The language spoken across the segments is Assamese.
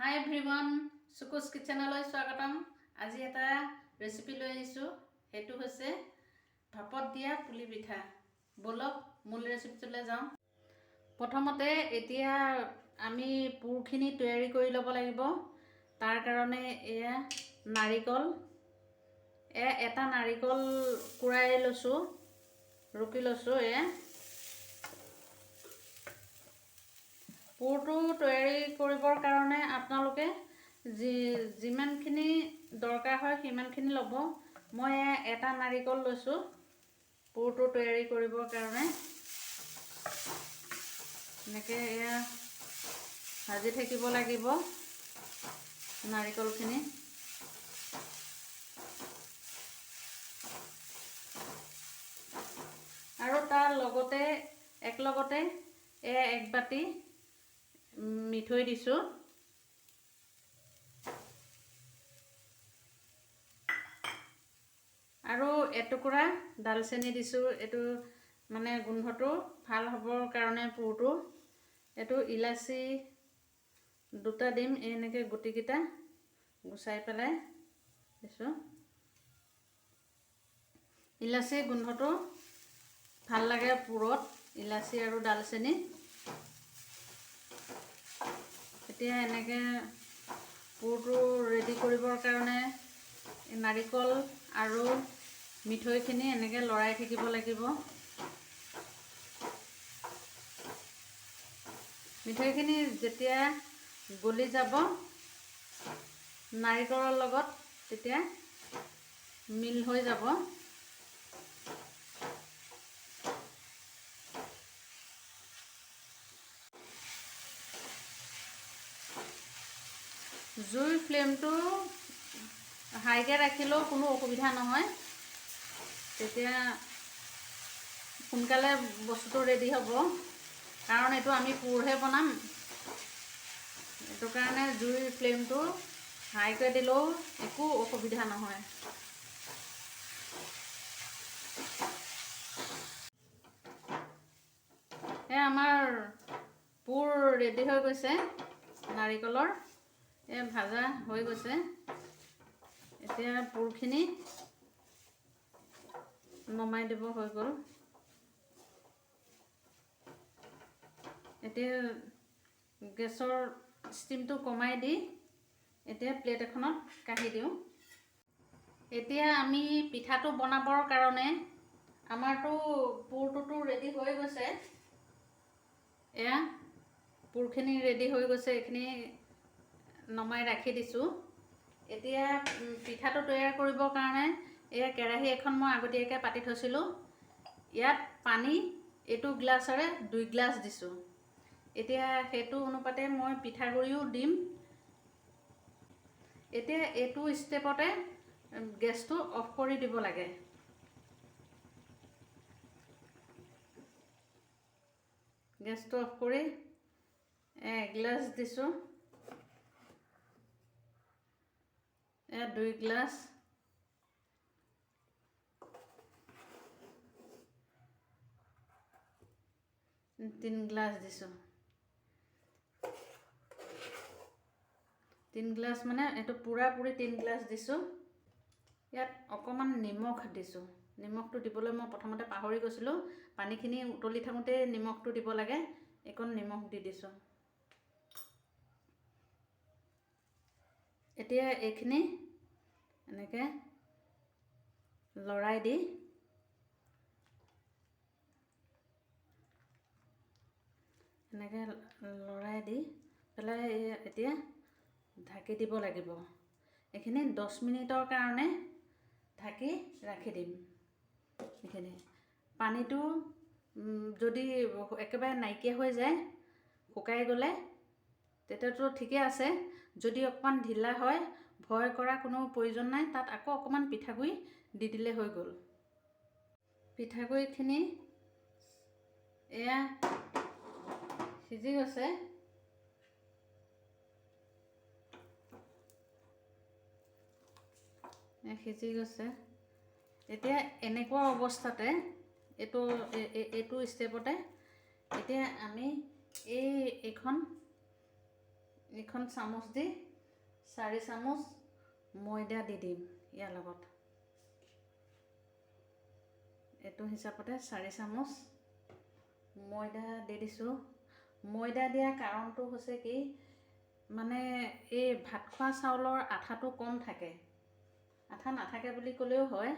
Hi everyone, Suku's kitchenলৈ স্বাগতম। আজি এটা ৰেচিপি লৈ আহিছো, হেতু হৈছে ভাপত দিয়া পুলি পিঠা। বলক মূল ৰেচিপিটোলৈ যাওঁ। প্ৰথমতে এতিয়া আমি পুৰখিনি তৈয়াৰী কৰি ল'ব লাগিব। তাৰ কাৰণে এয়া নাৰিকল, এটা নাৰিকল কুৰাই লৈছো, ৰুকি লৈছো। পুৰটো তৈয়াৰী কৰিবৰ কাৰণে আপোনালোকে যিমানখিনি দৰকাৰ হয় সিমানখিনি ল'ব। মই এটা নাৰিকল লৈছোঁ পুৰটো তৈয়াৰী কৰিবৰ কাৰণে। এনেকৈ ভাজি থাকিব লাগিব নাৰিকলখিনি। আৰু তাৰ লগতে একেলগতে এক বাটি মিঠৈ দিছোঁ। আৰু এটুকুৰা ডালচেনি দিছোঁ। এইটো মানে গোন্ধটো ভাল হ'বৰ কাৰণে পুৰটো। এইটো ইলাচি দুটা দিম, এনেকৈ গুটিকেইটা গুচাই পেলাই দিছোঁ। ইলাচি গোন্ধটো ভাল লাগে পুৰত, ইলাচি আৰু ডালচেনি। এতিয়া এনেকৈ পুৰটো ৰেডি কৰিবৰ কাৰণে নাৰিকল আৰু মিঠৈখিনি এনেকৈ লৰাই থাকিব লাগিব। মিঠৈখিনি যেতিয়া গলি যাব নাৰিকলৰ লগত, তেতিয়া মিল হৈ যাব। জুইৰ ফ্লেমটো হাইকৈ ৰাখিলেও কোনো অসুবিধা নহয়, তেতিয়া সোনকালে বস্তুটো ৰেডি হ'ব। কাৰণ এইটো আমি পুৰহে বনাম, এইটো কাৰণে জুইৰ ফ্লেমটো হাইকৈ দিলেও একো অসুবিধা নহয়। আমাৰ পুৰ ৰেডি হৈ গৈছে, নাৰিকলৰ ভাজা হৈ গৈছে। এতিয়া পুৰখিনি নমাই দিব হৈ গ'ল। এতিয়া গেছৰ ষ্টিমটো কমাই দি এতিয়া প্লেট এখনত কাঢ়ি দিওঁ। এতিয়া আমি পিঠাটো বনাবৰ কাৰণে আমাৰতো পুৰটোতো ৰেডি হৈ গৈছে। পুৰখিনি ৰেডি হৈ গৈছে, এইখিনি নমাই ৰাখি দিছোঁ। এতিয়া পিঠাটো তৈয়াৰ কৰিবৰ কাৰণে কেৰাহী এখন মই আগতীয়াকৈ পাতি থৈছিলোঁ। ইয়াত পানী এইটো গ্লাছেৰে 2 গ্লাছ দিছোঁ। এতিয়া সেইটো অনুপাতে মই পিঠাগুড়িও দিম। এতিয়া এইটো ষ্টেপতে গেছটো অফ কৰি দিব লাগে। গেছটো অফ কৰি 1 গ্লাছ দিছোঁ, 2 গ্লাছ, 3 গ্লাছ দিছোঁ। 3 গ্লাছ মানে এইটো পুৰাপুৰি 3 গ্লাছ দিছোঁ। ইয়াত অকণমান নিমখ দিছোঁ। নিমখটো দিবলৈ মই প্ৰথমতে পাহৰি গৈছিলোঁ। পানীখিনি উতলি থাকোঁতে নিমখটো দিব লাগে, এইকণ নিমখ দি দিছোঁ। এতিয়া এইখিনি এনেকৈ লৰাই দি পেলাই এতিয়া ঢাকি দিব লাগিব। এইখিনি 10 মিনিটৰ কাৰণে ঢাকি ৰাখি দিম। এইখিনি পানীটো যদি একেবাৰে নাইকিয়া হৈ যায়, শুকাই গ'লে, তেতিয়াতো ঠিকে আছে। যদি অকণমান ঢিলা হয়, ভয় কৰা কোনো প্ৰয়োজন নাই। তাত আকৌ অকণমান পিঠাগুড়ি দি দিলে হৈ গ'ল। পিঠাগুড়িখিনি সিজি গৈছে। সিজি গৈছে। এতিয়া এনেকুৱা অৱস্থাতে এইটো ষ্টেপতে এতিয়া আমি এইখন এইখন চামুচ দি 4 চামুচ ময়দা দি দিম ইয়াৰ লগত। এইটো হিচাপতে 4 চামুচ ময়দা দি দিছোঁ। ময়দা দিয়া কাৰণটো হৈছে কি, মানে এই ভাত খোৱা চাউলৰ আঠাটো কম থাকে। আঠা নাথাকে বুলি ক'লেও হয়।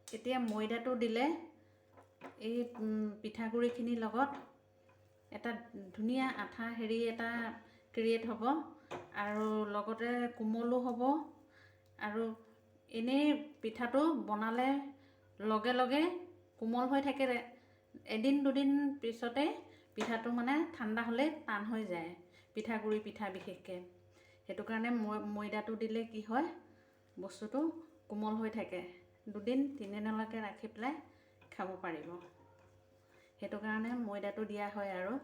এতিয়া ময়দাটো দিলে এই পিঠাগুড়িখিনিৰ লগত এটা ধুনীয়া আঠা এটা ক্ৰিয়েট হ'ব, আৰু লগতে কোমলো হ'ব। আৰু এনেই পিঠাটো বনালে লগে লগে কোমল হৈ থাকে, এদিন দুদিন পিছতে পিঠাটো মানে ঠাণ্ডা হ'লে টান হৈ যায়, পিঠাগুড়ি পিঠা বিশেষকৈ। সেইটো কাৰণে ময়দাটো দিলে কি হয়, বস্তুটো কোমল হৈ থাকে, 2-3 দিনলৈকে ৰাখি পেলাই খাব পাৰিব। সেইটো কাৰণে ময়দাটো দিয়া হয়। আৰু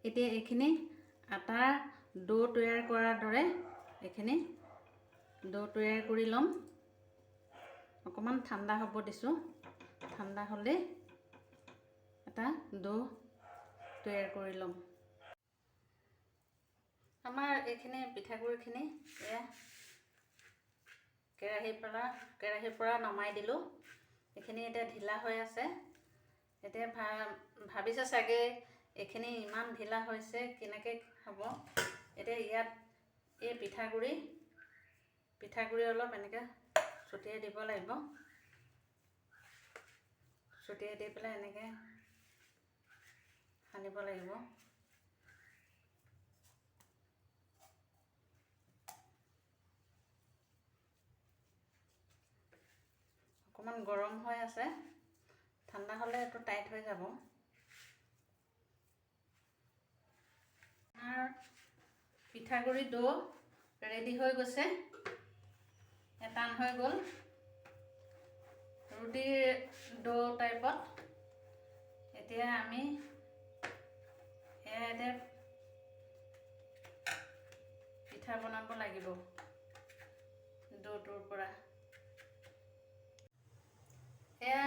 এতিয়া এইখিনি আটা ডো তৈয়াৰ কৰাৰ দৰে এইখিনি ডো তৈয়াৰ কৰি ল'ম। অকণমান ঠাণ্ডা হ'ব দিছোঁ। ঠাণ্ডা হ'লে এটা ডো তৈয়াৰ কৰি ল'ম। আমাৰ এইখিনি পিঠাগুড়িখিনি এয়া কেৰাহীৰ পৰা নমাই দিলোঁ। এইখিনি এতিয়া ঢিলা হৈ আছে। এতিয়া ভাবিছে চাগে এইখিনি ইমান ঢিলা হৈছে কেনেকৈ হ'ব। এতিয়া ইয়াত এই পিঠাগুড়ি অলপ এনেকৈ ছটিয়াই দিব লাগিব। ছটিয়াই দি পেলাই এনেকৈ সানিব লাগিব। অকণমান গৰম হৈ আছে, ঠাণ্ডা হ'লে এইটো টাইট হৈ যাব। আমাৰ পিঠাগুড়ি ডো ৰেডি হৈ গৈছে, টান হৈ গ'ল, ৰুটিৰ ডো টাইপত। এতিয়া আমি ইয়াতে পিঠা বনাব লাগিব ডোটোৰ পৰা। এয়া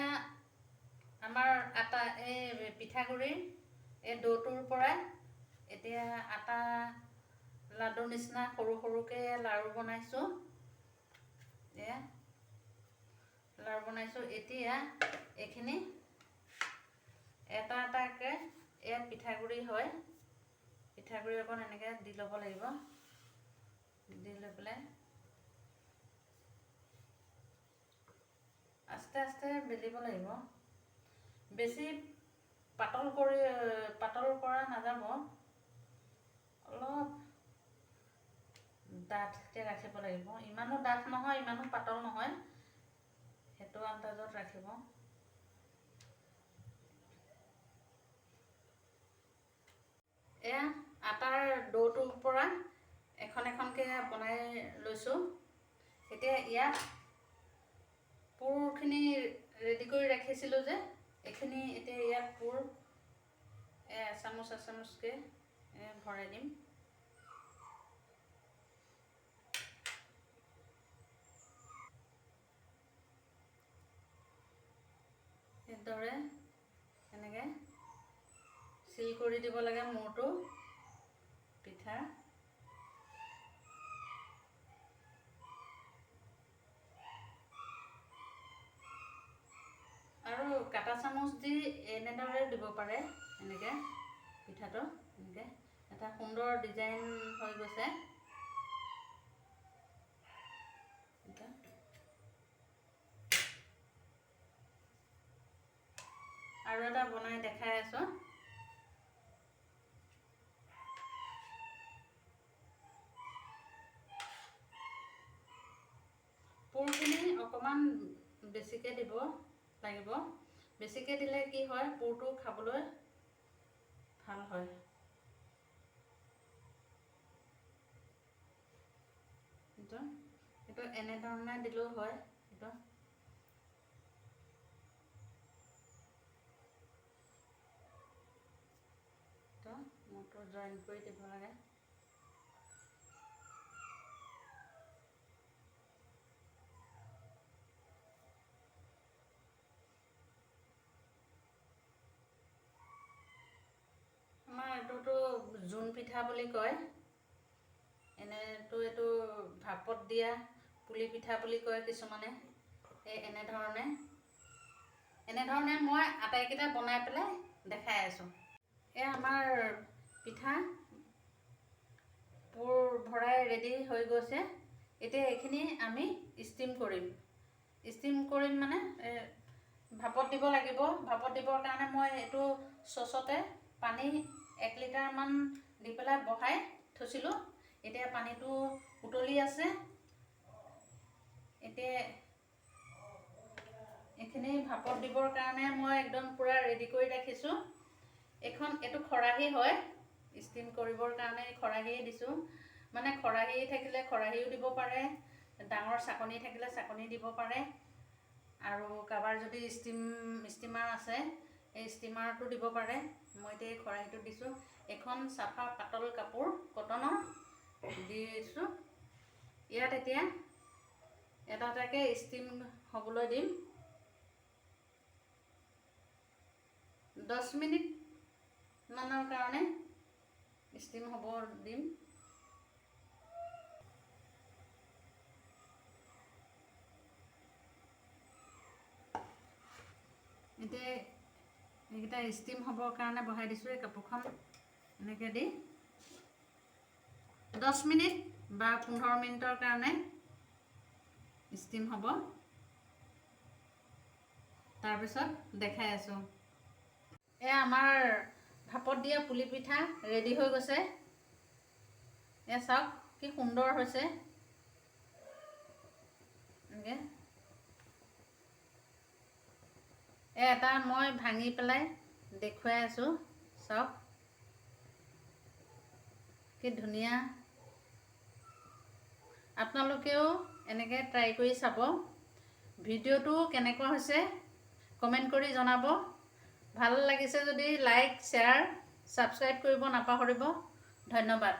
আমাৰ আটা, এই পিঠাগুড়িৰ এই ডোটোৰ পৰা এতিয়া আটা লাডু নিচিনা সৰু সৰুকৈ লাড়ু বনাইছোঁ। এয়া লাড়ু বনাইছোঁ। এতিয়া এইখিনি এটা এটাকৈ ইয়াত পিঠাগুড়ি হয়, পিঠাগুড়ি অকণ এনেকৈ দি ল'ব লাগিব। দি লৈ পেলাই আস্তে আস্তে বেলিব লাগিব। বেছি পাতল কৰা নাযাব, অলপ ডাঠকৈ ৰাখিব লাগিব। ইমানো ডাঠ নহয়, ইমানো পাতল নহয়, সেইটো আন্দাজত ৰাখিব। এয়া আটাৰ ডোটোৰ পৰা এখন এখনকৈ বনাই লৈছোঁ। এতিয়া ইয়াত পুৰখিনি ৰেডি কৰি ৰাখিছিলোঁ যে, এইখিনি এতিয়া ইয়াত পুৰ এচামুচকৈ ভৰাই দিম। সেইদৰে এনেকৈ চিল কৰি দিব লাগে মূৰটো পিঠা। আৰু কাটা চামুচ দি এনেদৰে দিব পাৰে, এনেকৈ পিঠাটো এনেকৈ এটা সুন্দৰ ডিজাইন হৈ গৈছে। আৰু এটা বনাই দেখাই আছোঁ। পুৰখিনি অকণমান বেছিকৈ দিব লাগিব। বেছিকৈ দিলে কি হয়, পুৰটো খাবলৈ ভাল হয়। এইটো এনেধৰণে দিলেও হয়। মূৰটো জইন কৰি দিব লাগে। আমাৰ এইটোতো পিঠা বুলি কয়। এনেতো এইটো ভাপত দিয়া পুলি পিঠা বুলি কয় কিছুমানে। এনেধৰণে মই আটাইকেইটা বনাই পেলাই দেখাই আছোঁ। আমাৰ পিঠা পুৰ ভৰাই ৰেডি হৈ গৈছে। এতিয়া এইখিনি আমি ষ্টিম কৰিম মানে ভাপত দিব লাগিব। ভাপত দিবৰ কাৰণে মই এইটো চচতে পানী 1 লিটাৰমান দি পেলাই বহাই থৈছিলোঁ। এতিয়া পানীটো উতলি আছে। এতিয়া এইখিনি ভাপত দিবৰ কাৰণে মই একদম পূৰা ৰেডি কৰি ৰাখিছোঁ। এইটো খৰাহী হয়, ষ্টিম কৰিবৰ কাৰণে খৰাহীয়ে দিছোঁ। মানে খৰাহী থাকিলে খৰাহীও দিব পাৰে, ডাঙৰ চাকনি থাকিলে চাকনি দিব পাৰে, আৰু কাৰোবাৰ যদি ষ্টিমাৰ আছে এই ষ্টিমাৰটো দিব পাৰে। মই এতিয়া এই খৰাহীটো দিছোঁ। এখন চাফা পাতল কাপোৰ কটনৰ দিছোঁ। ইয়াত এতিয়া এটা এটাকৈ ষ্টিম হ'বলৈ দিম। 10 মিনিট মানৰ কাৰণে ষ্টিম হ'ব দিম। এতিয়া এইকেইটা ষ্টিম হ'বৰ কাৰণে বহাই দিছোঁ। এই কাপোৰখন এনেকৈ দি 10 মিনিট বা 15 মিনিটৰ কাৰণে ষ্টিম হ'ব। তাৰপিছত দেখাই আছোঁ। আমাৰ ভাপত দিয়া পুলি পিঠা ৰেডি হৈ গৈছে। চাওক কি সুন্দৰ হৈছে। এনেকৈ এটা মই ভাঙি পেলাই দেখুৱাই আছোঁ। চাওক কি ধুনীয়া। আপোনালোকেও এনেকৈ ট্ৰাই কৰি চাব। ভিডিঅ'টো কেনেকুৱা হৈছে কমেণ্ট কৰি জনাব। ভাল লাগিছে যদি লাইক, শ্বেয়াৰ, ছাবস্ক্ৰাইব কৰিব নাপাহৰিব। ধন্যবাদ।